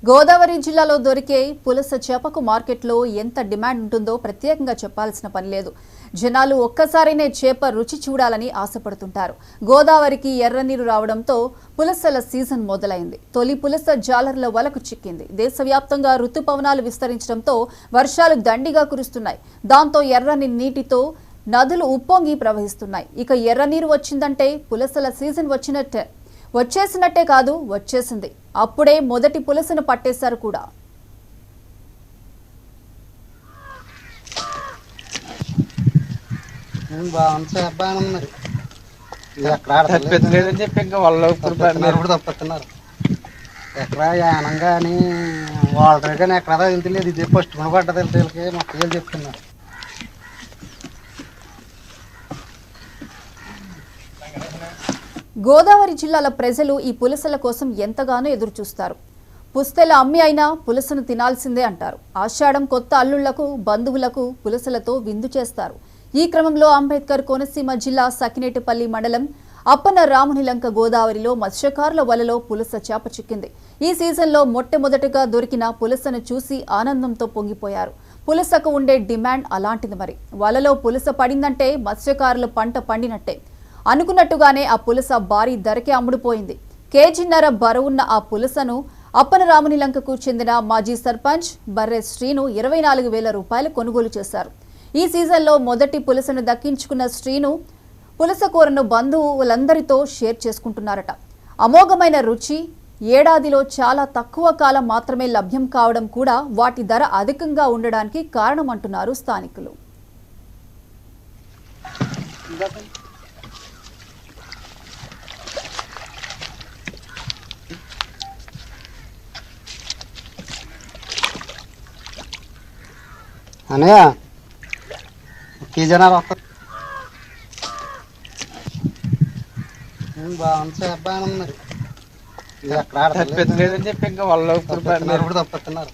గోదావరి జిల్లాలో దొరికే పులస చేపకు మార్కెట్లో ఎంత డిమాండ్ ఉంటుందో ప్రత్యేకంగా చెప్పాల్సిన పని లేదు. జనాలు ఒక్కసారినే చేప రుచి చూడాలని ఆశపడుతుంటారు. గోదావరికి ఎర్రనీరు రావడంతో పులసల సీజన్ మొదలైంది. తొలి పులస జాలర్ల వలకు చిక్కింది. దేశవ్యాప్తంగా రుతుపవనాలు విస్తరించడంతో వర్షాలు దండిగా కురుస్తున్నాయి. దాంతో ఎర్రని నీటితో నదులు ఉప్పొంగి ప్రవహిస్తున్నాయి. ఇక ఎర్రనీరు వచ్చిందంటే పులసల సీజన్ వచ్చేసినట్టే కాదు, వచ్చేసింది. అప్పుడే మొదటి పులసను పట్టేశారు కూడా. ఎక్కడ యానం కానీ వాళ్ళు కానీ ఎక్కడ తెలియదు. ఇది ఫస్ట్ కొనబడ్డది వీళ్ళకి మా పేరు చెప్తున్నారు. గోదావరి జిల్లాల ప్రజలు ఈ పులసల కోసం ఎంతగానో ఎదురుచూస్తారు. పుస్తెల అమ్మి అయినా పులసను తినాల్సిందే అంటారు. ఆషాఢం కొత్త అల్లుళ్లకు బంధువులకు పులసలతో విందు చేస్తారు. ఈ క్రమంలో అంబేద్కర్ కోనసీమ జిల్లా సకినేటిపల్లి మండలం అప్పన రామునిలంక గోదావరిలో మత్స్యకారుల వలలో పులస చేప చిక్కింది. ఈ సీజన్లో మొట్టమొదటిగా దొరికిన పులసను చూసి ఆనందంతో పొంగిపోయారు. పులసకు ఉండే డిమాండ్ అలాంటిది. మరి వలలో పులస పడిందంటే మత్స్యకారుల పంట పండినట్టే. అనుకున్నట్టుగానే ఆ పులస భారీ ధరకే అమ్ముడుపోయింది. కేజీన్నర బరువున్న ఆ పులసను అప్పన రామునిలంకకు చెందిన మాజీ సర్పంచ్ బర్రె శ్రీను 24,000 రూపాయలు కొనుగోలు చేశారు. ఈ సీజన్లో మొదటి పులసను దక్కించుకున్న శ్రీను పులస కూరను బంధువులందరితో షేర్ చేసుకుంటున్నారట. అమోఘమైన రుచి, ఏడాదిలో చాలా తక్కువ కాలం మాత్రమే లభ్యం కావడం కూడా వాటి ధర అధికంగా ఉండడానికి కారణమంటున్నారు స్థానికులు. అనయ్య కేజీన్నర బాగుంది. అబ్బాయి మరి తప్పుతున్నారు.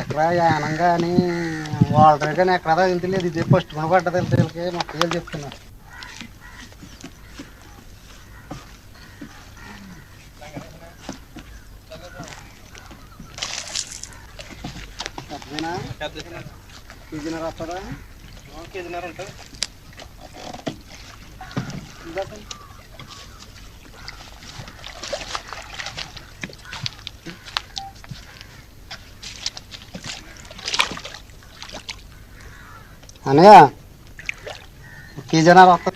ఎక్కడ యానం కానీ వాళ్ళు కానీ ఎక్కడ తెలియదు. ఇది ఫస్ట్ కొనబడ్డది వీళ్ళకి మా పేరు చెప్తున్నారు. కేజీన్నర వస్తుందా? కేజీన్నర ఉంటుంది. అనయ్య కేజీన్నర వస్తుంది.